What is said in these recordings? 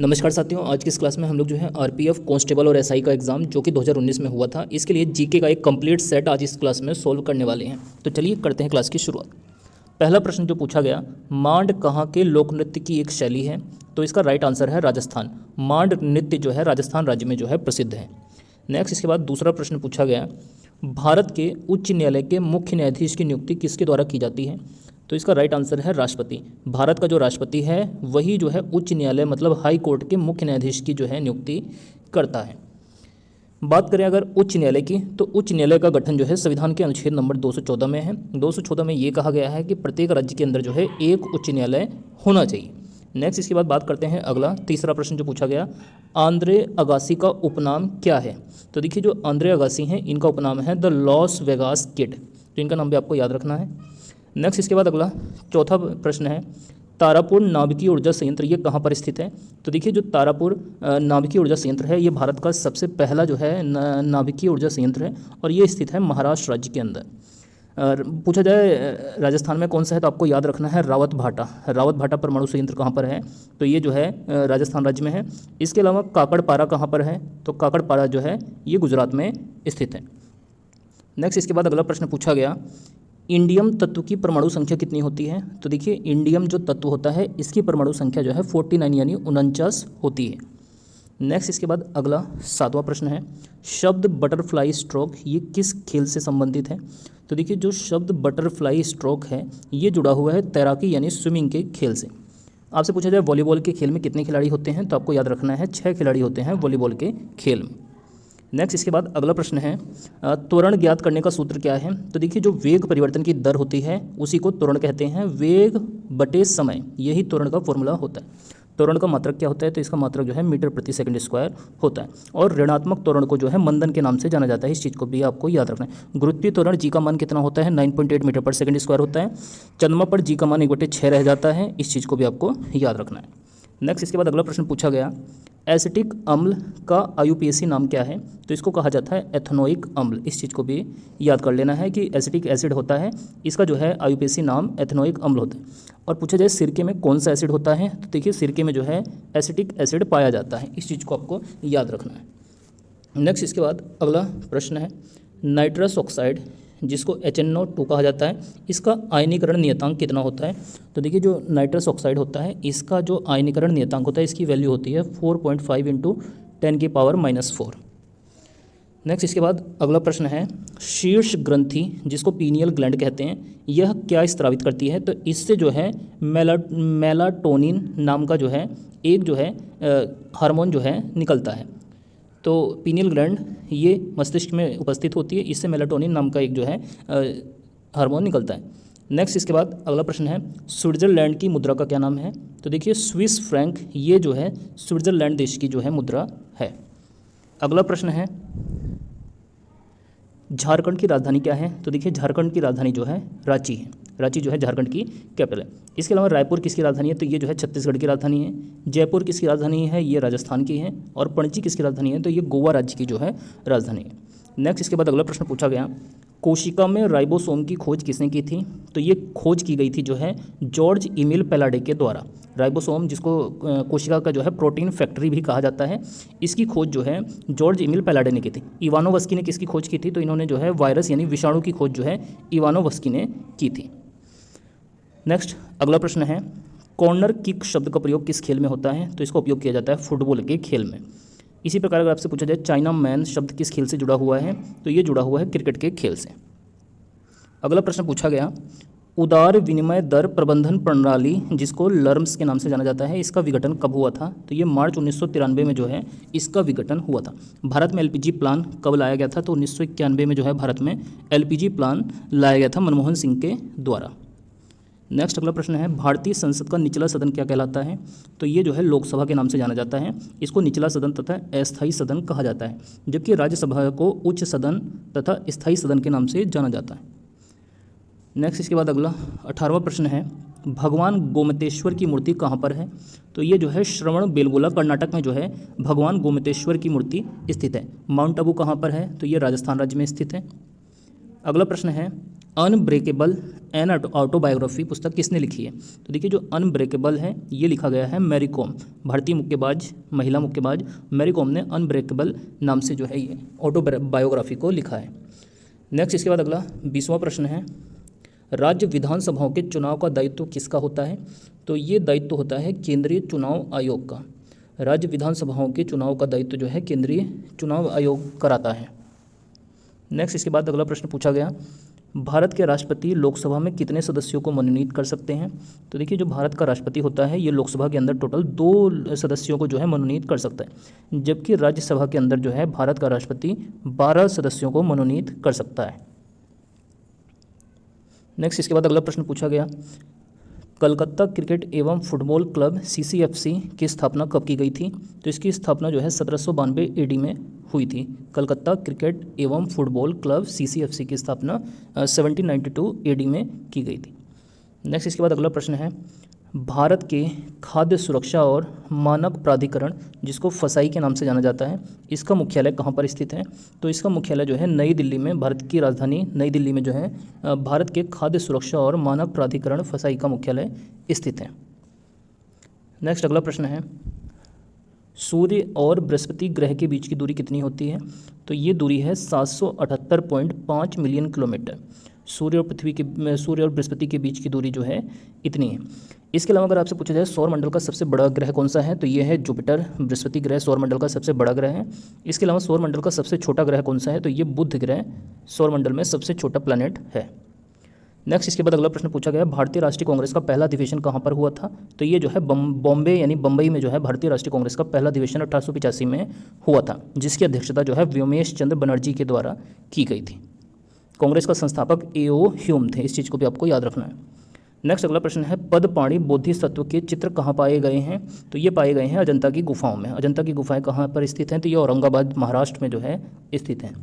नमस्कार साथियों, आज की इस क्लास में हम लोग जो है आरपीएफ कांस्टेबल और एसआई का एग्जाम जो कि 2019 में हुआ था, इसके लिए जीके का एक कंप्लीट सेट आज इस क्लास में सोल्व करने वाले हैं। तो चलिए करते हैं क्लास की शुरुआत। पहला प्रश्न जो पूछा गया, मांड कहाँ के लोक नृत्य की एक शैली है? तो इसका राइट आंसर है राजस्थान। मांड नृत्य जो है राजस्थान राज्य में जो है प्रसिद्ध है। नेक्स्ट इसके बाद दूसरा प्रश्न पूछा गया, भारत के उच्च न्यायालय के मुख्य न्यायाधीश की नियुक्ति किसके द्वारा की जाती है? तो इसका राइट आंसर है राष्ट्रपति। भारत का जो राष्ट्रपति है वही जो है उच्च न्यायालय मतलब हाई कोर्ट के मुख्य न्यायाधीश की जो है नियुक्ति करता है। बात करें अगर उच्च न्यायालय की, तो उच्च न्यायालय का गठन जो है संविधान के अनुच्छेद नंबर 214 में है। 214 में ये कहा गया है कि प्रत्येक राज्य के अंदर जो है एक उच्च न्यायालय होना चाहिए। नेक्स्ट इसके बाद बात करते हैं अगला तीसरा प्रश्न जो पूछा गया, आंद्रे अगासी का उपनाम क्या है? तो देखिए जो आंद्रे अगासी हैं इनका उपनाम है द लॉस वेगास किड, तो इनका नाम भी आपको याद रखना है। नेक्स्ट इसके बाद अगला चौथा प्रश्न है, तारापुर नाभिकीय ऊर्जा संयंत्र ये कहाँ पर स्थित है? तो देखिए जो तारापुर नाभिकीय ऊर्जा संयंत्र है ये भारत का सबसे पहला जो है नाभिकीय ऊर्जा संयंत्र है और ये स्थित है महाराष्ट्र राज्य के अंदर। पूछा जाए राजस्थान में कौन सा है, तो आपको याद रखना है रावत भाटा। रावत भाटा परमाणु संयंत्र कहाँ पर है? तो ये जो है राजस्थान राज्य में है। इसके अलावा काकड़पारा कहाँ पर है? तो काकड़पारा जो है ये गुजरात में स्थित है। नेक्स्ट इसके बाद अगला प्रश्न पूछा गया, इंडियम तत्व की परमाणु संख्या कितनी होती है? तो देखिए इंडियम जो तत्व होता है इसकी परमाणु संख्या जो है 49 यानी 49 होती है। नेक्स्ट इसके बाद अगला सातवां प्रश्न है, शब्द बटरफ्लाई स्ट्रोक ये किस खेल से संबंधित है? तो देखिए जो शब्द बटरफ्लाई स्ट्रोक है ये जुड़ा हुआ है तैराकी यानी स्विमिंग के खेल से। आपसे पूछा जाए वॉलीबॉल के खेल में कितने खिलाड़ी होते हैं? तो आपको याद रखना है 6 खिलाड़ी होते हैं वॉलीबॉल के खेल में। नेक्स्ट इसके बाद अगला प्रश्न है, त्वरण ज्ञात करने का सूत्र क्या है? तो देखिए जो वेग परिवर्तन की दर होती है उसी को त्वरण कहते हैं। वेग बटे समय यही त्वरण का फॉर्मूला होता है। त्वरण का मात्रक क्या होता है? तो इसका मात्रक जो है मीटर प्रति सेकंड स्क्वायर होता है और ऋणात्मक त्वरण को जो है मंदन के नाम से जाना जाता है। इस चीज़ को भी आपको याद रखना है। गुरुत्वीय त्वरण जी का मान कितना होता है? 9.8 मीटर पर सेकंड स्क्वायर होता है। चंद्रमा पर जी का मान 1/6 रह जाता है। इस चीज़ को भी आपको याद रखना है। नेक्स्ट इसके बाद अगला प्रश्न पूछा गया, एसिटिक अम्ल का आईयूपीएसी नाम क्या है? तो इसको कहा जाता है एथेनोइक अम्ल। इस चीज़ को भी याद कर लेना है कि एसिटिक एसिड होता है, इसका जो है आईयूपीएसी नाम एथेनोइक अम्ल होता है। और पूछा जाए सिरके में कौन सा एसिड होता है? तो देखिए सिरके में जो है एसिटिक एसिड पाया जाता है। इस चीज़ को आपको याद रखना है। नेक्स्ट इसके बाद अगला प्रश्न है, नाइट्रस ऑक्साइड जिसको HNO2 कहा जाता है इसका आयनीकरण नियतांक कितना होता है? तो देखिए जो नाइट्रस ऑक्साइड होता है इसका जो आयनीकरण नियतांक होता है इसकी वैल्यू होती है 4.5 × 10⁻⁻⁴। नेक्स्ट इसके बाद अगला प्रश्न है, शीर्ष ग्रंथि जिसको पीनियल ग्लैंड कहते हैं यह क्या स्त्रावित करती है? तो इससे जो है मेलाटोनिन नाम का जो है एक जो है हार्मोन जो है निकलता है। तो पीनियल ग्लैंड ये मस्तिष्क में उपस्थित होती है, इससे मेलाटोनिन नाम का एक जो है हार्मोन निकलता है। नेक्स्ट इसके बाद अगला प्रश्न है, स्विट्जरलैंड की मुद्रा का क्या नाम है? तो देखिए स्विस फ्रैंक ये जो है स्विट्जरलैंड देश की जो है मुद्रा है। अगला प्रश्न है, झारखंड की राजधानी क्या है? तो देखिए झारखंड की राजधानी जो है रांची है। रांची जो है झारखंड की कैपिटल है। इसके अलावा रायपुर किसकी राजधानी है? तो ये जो है छत्तीसगढ़ की राजधानी है। जयपुर किसकी राजधानी है? ये राजस्थान की है। और पणजी किसकी राजधानी है? तो ये गोवा राज्य की जो है राजधानी है। नेक्स्ट इसके बाद अगला प्रश्न पूछा गया, कोशिका में राइबोसोम की खोज किसने की थी? तो ये खोज की गई थी जो है जॉर्ज इमिल पेलाडे के द्वारा। राइबोसोम जिसको कोशिका का जो है प्रोटीन फैक्ट्री भी कहा जाता है, इसकी खोज जो है जॉर्ज इमिल पेलाडे ने की थी। इवानोवस्की ने किसकी खोज की थी? तो इन्होंने जो है वायरस यानी विषाणु की खोज जो है इवानोवस्की ने की थी। नेक्स्ट अगला प्रश्न है, कॉर्नर किक शब्द का प्रयोग किस खेल में होता है? तो इसका उपयोग किया जाता है फुटबॉल के खेल में। इसी प्रकार अगर आपसे पूछा जाए चाइना मैन शब्द किस खेल से जुड़ा हुआ है? तो ये जुड़ा हुआ है क्रिकेट के खेल से। अगला प्रश्न पूछा गया, उदार विनिमय दर प्रबंधन प्रणाली जिसको लर्म्स के नाम से जाना जाता है इसका विघटन कब हुआ था? तो ये मार्च 1993 में जो है इसका विघटन हुआ था। भारत में LPG प्लान कब लाया गया था? तो 1991 में जो है भारत में LPG प्लान लाया गया था मनमोहन सिंह के द्वारा। नेक्स्ट अगला प्रश्न है, भारतीय संसद का निचला सदन क्या कहलाता है? तो ये जो है लोकसभा के नाम से जाना जाता है। इसको निचला सदन तथा अस्थायी सदन कहा जाता है, जबकि राज्यसभा को उच्च सदन तथा स्थायी सदन के नाम से जाना जाता है। नेक्स्ट इसके बाद अगला 18वां प्रश्न है, भगवान गोमतेश्वर की मूर्ति कहाँ पर है? तो ये जो है श्रवण बेलगोला कर्नाटक में जो है भगवान गोमतेश्वर की मूर्ति स्थित है। माउंट आबू कहाँ पर है? तो ये राजस्थान राज्य में स्थित है। अगला प्रश्न है, अनब्रेकेबल एन ऑटोबायोग्राफी पुस्तक किसने लिखी है? तो देखिए जो अनब्रेकेबल है ये लिखा गया है मैरी कॉम, भारतीय मुक्केबाज, महिला मुक्केबाज मैरी कॉम ने अनब्रेकेबल नाम से जो है ये ऑटोबायोग्राफी को लिखा है। नेक्स्ट इसके बाद अगला 20वां प्रश्न है, राज्य विधानसभाओं के चुनाव का दायित्व किसका होता है? तो ये दायित्व होता है केंद्रीय चुनाव आयोग का। राज्य विधानसभाओं के चुनाव का दायित्व जो है केंद्रीय चुनाव आयोग कराता है। नेक्स्ट इसके बाद अगला प्रश्न पूछा गया, भारत के राष्ट्रपति लोकसभा में कितने सदस्यों को मनोनीत कर सकते हैं? तो देखिए जो भारत का राष्ट्रपति होता है ये लोकसभा के अंदर टोटल 2 सदस्यों को जो है मनोनीत कर सकता है, जबकि राज्यसभा के अंदर जो है भारत का राष्ट्रपति 12 सदस्यों को मनोनीत कर सकता है। नेक्स्ट इसके बाद अगला प्रश्न पूछा गया, कलकत्ता क्रिकेट एवं फुटबॉल क्लब CCFC की स्थापना कब की गई थी? तो इसकी स्थापना जो है 1792 AD में हुई थी। कलकत्ता क्रिकेट एवं फुटबॉल क्लब CCFC की स्थापना 1792 AD में की गई थी। नेक्स्ट इसके बाद अगला प्रश्न है, भारत के खाद्य सुरक्षा और मानक प्राधिकरण जिसको फसाई के नाम से जाना जाता है, इसका मुख्यालय कहाँ पर स्थित है? तो इसका मुख्यालय जो है नई दिल्ली में, भारत की राजधानी नई दिल्ली में जो है भारत के खाद्य सुरक्षा और मानक प्राधिकरण फसाई का मुख्यालय स्थित है। नेक्स्ट अगला प्रश्न है, सूर्य और बृहस्पति ग्रह के बीच की दूरी कितनी होती है? तो ये दूरी है 778.5 मिलियन किलोमीटर। सूर्य और बृहस्पति के बीच की दूरी जो है इतनी है। इसके अलावा अगर आपसे पूछा जाए सौर मंडल का सबसे बड़ा ग्रह कौन सा है, तो ये है जुपिटर। बृहस्पति ग्रह सौर मंडल का सबसे बड़ा ग्रह है। इसके अलावा सौर मंडल का सबसे छोटा ग्रह कौन सा है, तो ये बुध ग्रह सौर मंडल में सबसे छोटा प्लैनेट है। नेक्स्ट इसके बाद अगला प्रश्न पूछा गया, भारतीय राष्ट्रीय कांग्रेस का पहला अधिवेशन कहाँ पर हुआ था? तो ये जो है बॉम्बे यानी बम्बई में जो है भारतीय राष्ट्रीय कांग्रेस का पहला अधिवेशन 1885 में हुआ था, जिसकी अध्यक्षता जो है व्योमेश चंद्र बनर्जी के द्वारा की गई थी। कांग्रेस का संस्थापक A.O. ह्यूम थे, इस चीज़ को भी आपको याद रखना है। नेक्स्ट अगला प्रश्न है, पद्मपाणि बोधिसत्व के चित्र कहाँ पाए गए हैं? तो ये पाए गए हैं अजंता की गुफाओं में। अजंता की गुफाएं कहाँ पर स्थित हैं? तो ये औरंगाबाद महाराष्ट्र में जो है स्थित हैं।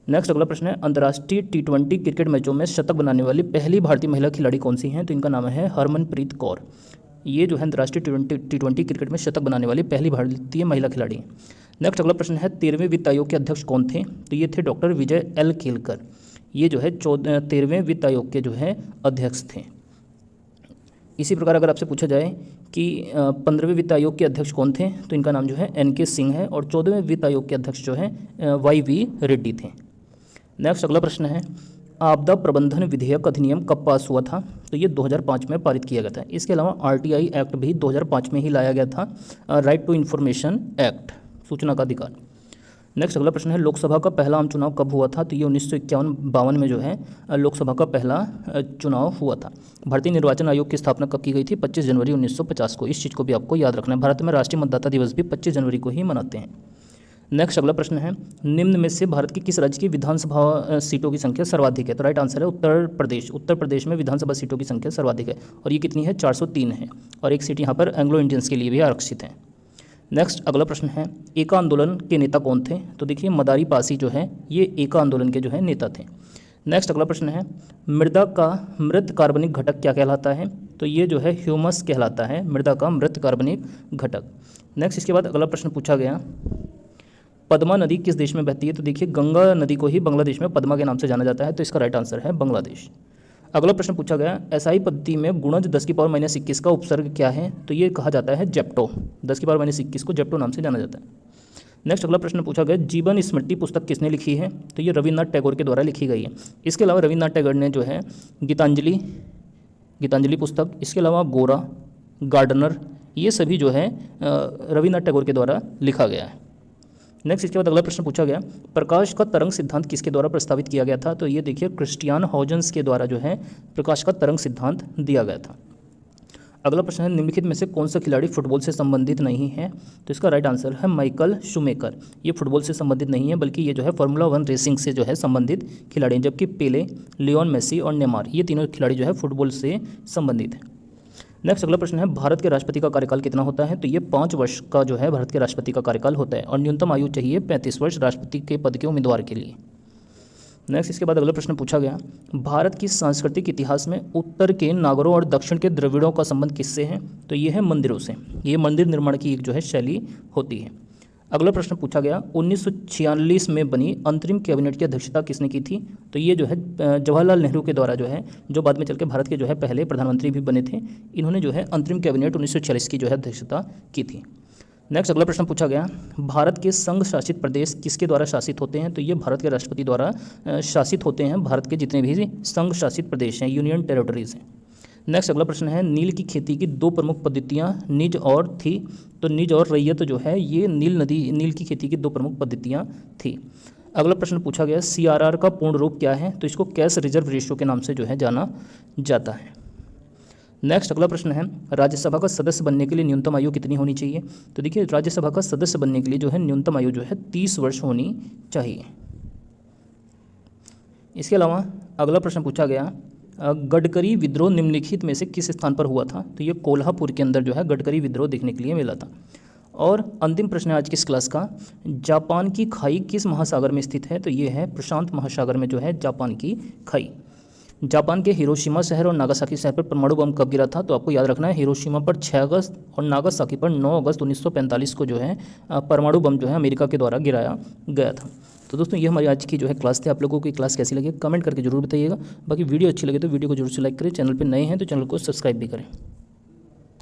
नेक्स्ट अगला प्रश्न है, अंतर्राष्ट्रीय T20 क्रिकेट मैचों में शतक बनाने वाली पहली भारतीय महिला खिलाड़ी कौन सी हैं? तो इनका नाम है हरमनप्रीत कौर। ये जो है अंतर्राष्ट्रीय T20 क्रिकेट में शतक बनाने वाली पहली भारतीय महिला खिलाड़ी हैं। नेक्स्ट अगला प्रश्न है, 13वें वित्त आयोग के अध्यक्ष कौन थे? तो ये थे डॉक्टर विजय L खेलकर। ये जो है 13वें वित्त आयोग के जो है अध्यक्ष थे। इसी प्रकार अगर आपसे पूछा जाए कि 15वें वित्त आयोग के अध्यक्ष कौन थे, तो इनका नाम जो है N.K. सिंह है, और 14वें वित्त आयोग के अध्यक्ष जो है Y.V. रेड्डी थे। नेक्स्ट अगला प्रश्न है, आपदा प्रबंधन विधेयक अधिनियम कब पास हुआ था? तो ये 2005 में पारित किया गया था। इसके अलावा RTI एक्ट भी 2005 में ही लाया गया था, राइट टू इन्फॉर्मेशन एक्ट, सूचना का अधिकार। नेक्स्ट अगला प्रश्न है, लोकसभा का पहला आम चुनाव कब हुआ था? तो ये 1951-52 में जो है लोकसभा का पहला चुनाव हुआ था। भारतीय निर्वाचन आयोग की स्थापना कब की गई थी? 25 जनवरी 1950 को। इस चीज़ को भी आपको याद रखना है। भारत में राष्ट्रीय मतदाता दिवस भी 25 जनवरी को ही मनाते हैं। नेक्स्ट अगला प्रश्न है, निम्न में से भारत की किस राज्य की विधानसभा सीटों की संख्या सर्वाधिक है? तो राइट आंसर है उत्तर प्रदेश। उत्तर प्रदेश में विधानसभा सीटों की संख्या सर्वाधिक है, और ये कितनी है? 403 है, और एक सीट यहाँ पर एंग्लो इंडियंस के लिए भी आरक्षित है। नेक्स्ट अगला प्रश्न है, एका आंदोलन के नेता कौन थे? तो देखिए मदारी पासी जो है ये एका आंदोलन के जो है नेता थे। नेक्स्ट अगला प्रश्न है, मृदा का मृत कार्बनिक घटक क्या कहलाता है? तो ये जो है ह्यूमस कहलाता है, मृदा का मृत कार्बनिक घटक। नेक्स्ट इसके बाद अगला प्रश्न पूछा गया, पद्मा नदी किस देश में बहती है? तो देखिए गंगा नदी को ही बांग्लादेश में पद्मा के नाम से जाना जाता है, तो इसका राइट आंसर है बांग्लादेश। अगला प्रश्न पूछा गया, एसआई पद्धति में गुणज 10⁻21 का उपसर्ग क्या है? तो ये कहा जाता है जेप्टो। 10⁻21 को जेप्टो नाम से जाना जाता है। नेक्स्ट अगला प्रश्न पूछा गया, जीवन स्मृति पुस्तक किसने लिखी है? तो ये रविन्द्रनाथ टैगोर के द्वारा लिखी गई है। इसके अलावा रविन्द्रनाथ टैगोर ने जो है गीतांजलि पुस्तक, इसके अलावा गोरा, गार्डनर, ये सभी जो है रविन्द्रनाथ टैगोर के द्वारा लिखा गया है। नेक्स्ट इसके बाद अगला प्रश्न पूछा गया, प्रकाश का तरंग सिद्धांत किसके द्वारा प्रस्तावित किया गया था? तो ये देखिए क्रिस्टियान हॉजन्स के द्वारा जो है प्रकाश का तरंग सिद्धांत दिया गया था। अगला प्रश्न है, निम्नलिखित में से कौन सा खिलाड़ी फुटबॉल से संबंधित नहीं है? तो इसका राइट आंसर है माइकल शूमेकर। ये फुटबॉल से संबंधित नहीं है, बल्कि ये जो है फार्मूला 1 रेसिंग से जो है संबंधित खिलाड़ी हैं, जबकि पेले, लियोन मेसी और नेमार ये तीनों खिलाड़ी जो है फुटबॉल से संबंधित हैं। नेक्स्ट अगला प्रश्न है, भारत के राष्ट्रपति का कार्यकाल कितना होता है? तो ये 5 वर्ष का जो है भारत के राष्ट्रपति का कार्यकाल होता है, और न्यूनतम आयु चाहिए 35 वर्ष राष्ट्रपति के पद के उम्मीदवार के लिए। नेक्स्ट इसके बाद अगला प्रश्न पूछा गया, भारत की सांस्कृतिक इतिहास में उत्तर के नागरों और दक्षिण के द्रविड़ों का संबंध किससे है? तो ये है मंदिरों से। ये मंदिर निर्माण की एक जो है शैली होती है। अगला प्रश्न पूछा गया 1946 में बनी अंतरिम कैबिनेट की अध्यक्षता किसने की थी? तो ये जो है जवाहरलाल नेहरू के द्वारा जो है, जो बाद में चल के भारत के जो है पहले प्रधानमंत्री भी बने थे, इन्होंने जो है अंतरिम कैबिनेट 1946 की जो है अध्यक्षता की थी। नेक्स्ट अगला प्रश्न पूछा गया भारत के संघ शासित प्रदेश किसके द्वारा शासित होते हैं? तो ये भारत के राष्ट्रपति द्वारा शासित होते हैं। भारत के जितने भी संघ शासित प्रदेश हैं, यूनियन टेरिटरीज हैं। नेक्स्ट अगला प्रश्न है नील की खेती की दो प्रमुख पद्धतियां निज और थी। तो निज और रैयत जो है ये नील की खेती की दो प्रमुख पद्धतियां थी। अगला प्रश्न पूछा गया CRR का पूर्ण रूप क्या है? तो इसको कैश रिजर्व रेशियो के नाम से जो है जाना जाता है। नेक्स्ट अगला प्रश्न है राज्यसभा का सदस्य बनने के लिए न्यूनतम आयु कितनी होनी चाहिए? तो देखिए राज्यसभा का सदस्य बनने के लिए जो है न्यूनतम आयु जो है 30 वर्ष होनी चाहिए। इसके अलावा अगला प्रश्न पूछा गया गडकरी विद्रोह निम्नलिखित में से किस स्थान पर हुआ था? तो ये कोल्हापुर के अंदर जो है गडकरी विद्रोह देखने के लिए मिला था। और अंतिम प्रश्न है आज की इस क्लास का जापान की खाई किस महासागर में स्थित है? तो ये है प्रशांत महासागर में जो है जापान की खाई। जापान के हिरोशिमा शहर और नागासाकी शहर पर परमाणु बम कब गिरा था? तो आपको याद रखना है हिरोशिमा पर 6 अगस्त और नागासाकी पर 9 अगस्त 1945 को जो है परमाणु बम जो है अमेरिका के द्वारा गिराया गया था। तो दोस्तों ये हमारी आज की जो है क्लास थी। आप लोगों की क्लास कैसी लगी कमेंट करके जरूर बताइएगा। बाकी वीडियो अच्छी लगे तो वीडियो को जरूर से लाइक करें, चैनल पर नए हैं तो चैनल को सब्सक्राइब भी करें।